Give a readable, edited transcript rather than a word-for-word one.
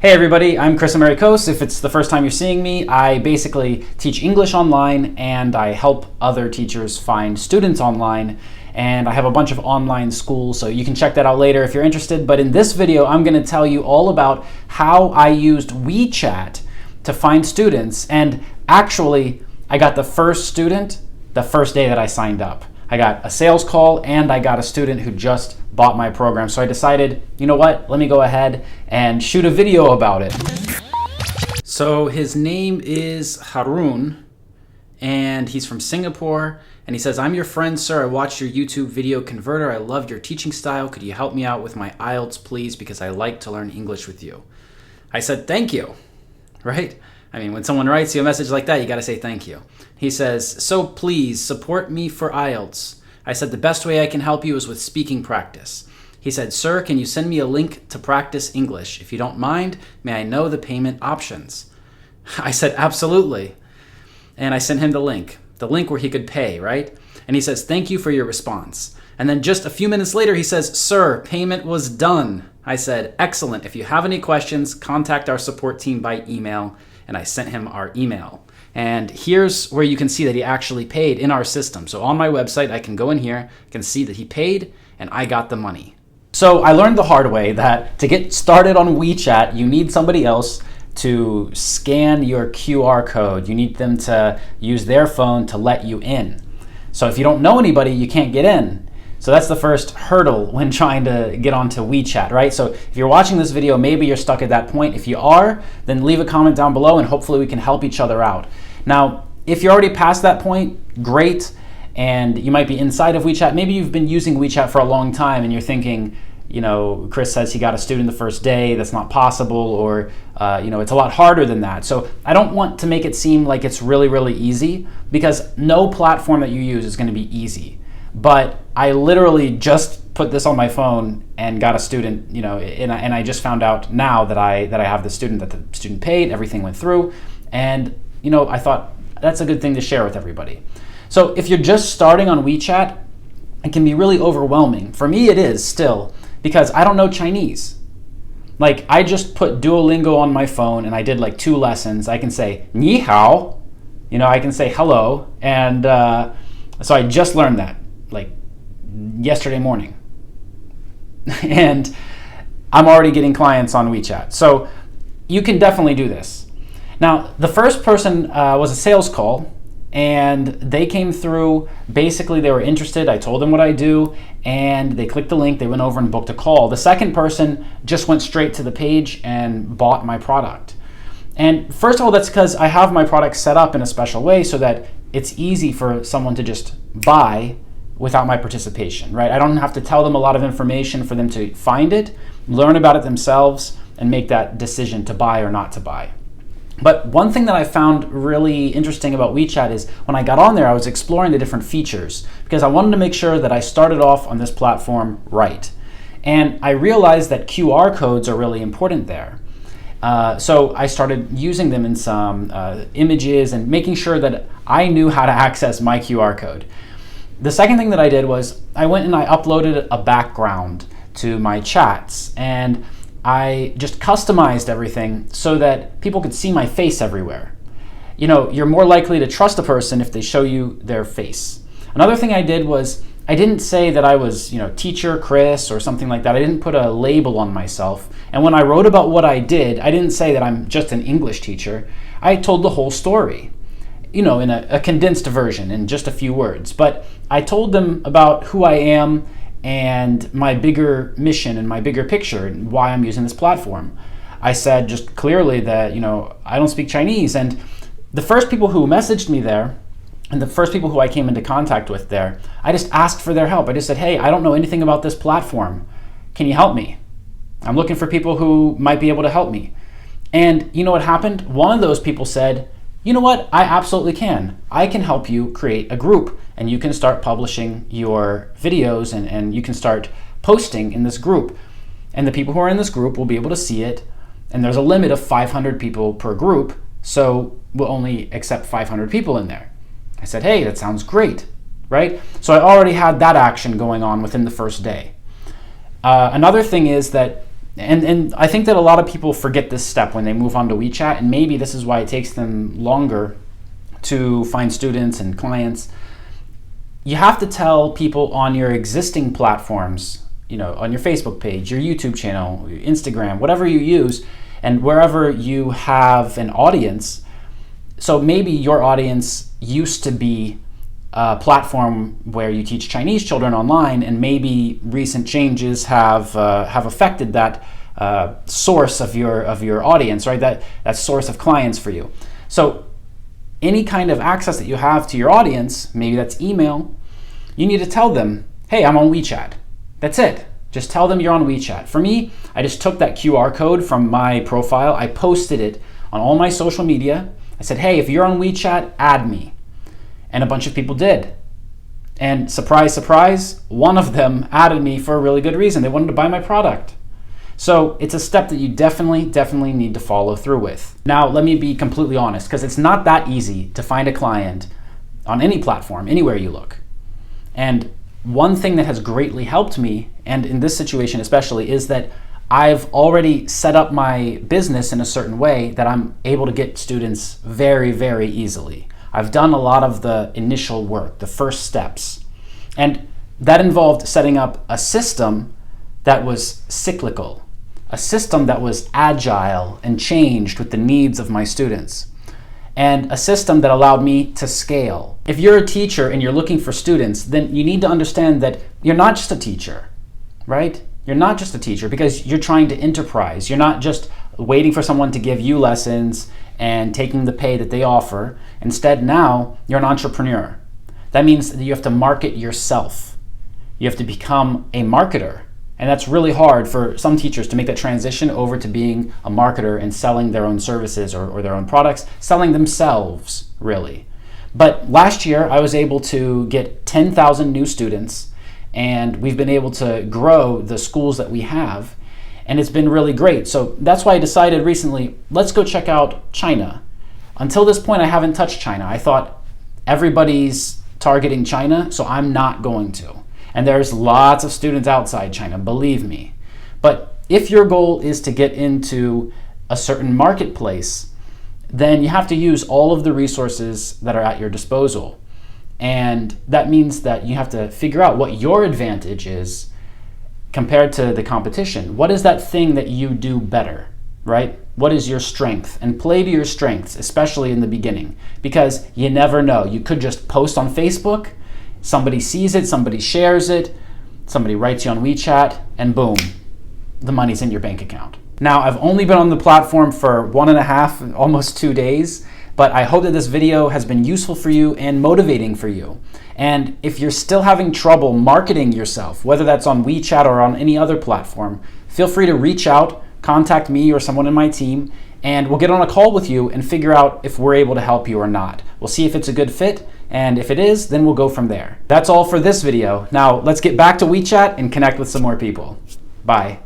Hey everybody, I'm 𝗙𝗵𝗹𝗲𝗲. If it's the first time you're seeing me, I basically teach English online and I help other teachers find students online. And I have a bunch of online schools, so you can check that out later if you're interested. But in this video, I'm going to tell you all about how I used WeChat to find students. And actually, I got the first student the first day that I signed up. I got a sales call and I got a student who just bought my program. So I decided, you know what, let me go ahead and shoot a video about it. So his name is Harun and he's from Singapore. And he says, I'm your friend, sir. I watched your YouTube video Converter. I loved your teaching style. Could you help me out with my IELTS, please? Because I like to learn English with you. I said, thank you, right? I mean, when someone writes you a message like that, you got to say thank you. He says, so please support me for IELTS. I said, the best way I can help you is with speaking practice. He said, sir, can you send me a link to practice English? If you don't mind, may I know the payment options? I said, absolutely. And I sent him the link where he could pay, right? And he says, thank you for your response. And then just a few minutes later, he says, sir, payment was done. I said, excellent. If you have any questions, contact our support team by email. And I sent him our email. And here's where you can see that he actually paid in our system. So on my website, I can go in here, I can see that he paid, and I got the money. So I learned the hard way that to get started on WeChat, you need somebody else to scan your QR code. You need them to use their phone to let you in. So if you don't know anybody, you can't get in. So that's the first hurdle when trying to get onto WeChat, right? So if you're watching this video, maybe you're stuck at that point. If you are, then leave a comment down below and hopefully we can help each other out. Now, if you're already past that point, great. And you might be inside of WeChat. Maybe you've been using WeChat for a long time and you're thinking, you know, Chris says he got a student the first day, that's not possible, or you know, it's a lot harder than that. So I don't want to make it seem like it's really, really easy, because no platform that you use is going to be easy. But I literally just put this on my phone and got a student, you know, and I just found out now that I have the student, that the student paid, everything went through, and you know, I thought that's a good thing to share with everybody. So if you're just starting on WeChat, it can be really overwhelming. For me, it is still, because I don't know Chinese. Like, I just put Duolingo on my phone and I did like 2 lessons. I can say ni hao, you know, I can say hello, and so I just learned that like yesterday morning. And I'm already getting clients on WeChat. So you can definitely do this. Now, the first person was a sales call, and they came through. Basically, they were interested. I told them what I do, and they clicked the link. They went over and booked a call. The second person just went straight to the page and bought my product. And first of all, that's because I have my product set up in a special way so that it's easy for someone to just buy without my participation, right? I don't have to tell them a lot of information for them to find it, learn about it themselves, and make that decision to buy or not to buy. But one thing that I found really interesting about WeChat is when I got on there, I was exploring the different features because I wanted to make sure that I started off on this platform right. And I realized that QR codes are really important there. So I started using them in some images and making sure that I knew how to access my QR code. The second thing that I did was I went and I uploaded a background to my chats, and I just customized everything so that people could see my face everywhere. You know, you're more likely to trust a person if they show you their face. Another thing I did was I didn't say that I was, you know, teacher Chris or something like that. I didn't put a label on myself. And when I wrote about what I did, I didn't say that I'm just an English teacher. I told the whole story, you know, in a condensed version in just a few words. But I told them about who I am and my bigger mission and my bigger picture and why I'm using this platform. I said just clearly that, you know, I don't speak Chinese. And the first people who messaged me there and the first people who I came into contact with there, I just asked for their help. I just said, hey, I don't know anything about this platform. Can you help me? I'm looking for people who might be able to help me. And you know what happened? One of those people said, you know what? I absolutely can. I can help you create a group, and you can start publishing your videos and you can start posting in this group. And the people who are in this group will be able to see it. And there's a limit of 500 people per group, so we'll only accept 500 people in there. I said, hey, that sounds great, right? So I already had that action going on within the first day. Another thing is that And I think that a lot of people forget this step when they move on to WeChat, and maybe this is why it takes them longer to find students and clients. You have to tell people on your existing platforms, on your Facebook page, your YouTube channel, Instagram, whatever you use, and wherever you have an audience. So maybe your audience used to be a platform where you teach Chinese children online, and maybe recent changes have affected that source of your audience, right? That source of clients for you. So any kind of access that you have to your audience, maybe that's email, you need to tell them, hey, I'm on WeChat. That's it. Just tell them you're on WeChat. For me, I just took that QR code from my profile, I posted it on all my social media. I said, hey, if you're on WeChat, add me. And a bunch of people did. And surprise, surprise, one of them added me for a really good reason. They wanted to buy my product. So it's a step that you definitely need to follow through with. Now, let me be completely honest, because it's not that easy to find a client on any platform, anywhere you look. And one thing that has greatly helped me, and in this situation especially, is that I've already set up my business in a certain way that I'm able to get students very, very easily. I've done a lot of the initial work, the first steps. And that involved setting up a system that was cyclical, a system that was agile and changed with the needs of my students, and a system that allowed me to scale. If you're a teacher and you're looking for students, then you need to understand that you're not just a teacher, right? You're not just a teacher because you're trying to enterprise. You're not just waiting for someone to give you lessons and taking the pay that they offer. Instead, now you're an entrepreneur. That means that you have to market yourself. You have to become a marketer. And that's really hard for some teachers to make that transition over to being a marketer and selling their own services or their own products, selling themselves, really. But last year, I was able to get 10,000 new students, and we've been able to grow the schools that we have, and it's been really great. So that's why I decided recently, let's go check out China. Until this point, I haven't touched China. I thought everybody's targeting China, so I'm not going to. And there's lots of students outside China, believe me. But if your goal is to get into a certain marketplace, then you have to use all of the resources that are at your disposal. And that means that you have to figure out what your advantage is compared to the competition. What is that thing that you do better, right? What is your strength? And play to your strengths, especially in the beginning, because you never know. You could just post on Facebook, somebody sees it, somebody shares it, somebody writes you on WeChat, and boom, the money's in your bank account. Now, I've only been on the platform for 1.5, almost 2 days, but I hope that this video has been useful for you and motivating for you. And if you're still having trouble marketing yourself, whether that's on WeChat or on any other platform, feel free to reach out, contact me or someone in my team, and we'll get on a call with you and figure out if we're able to help you or not. We'll see if it's a good fit, and if it is, then we'll go from there. That's all for this video. Now, let's get back to WeChat and connect with some more people. Bye.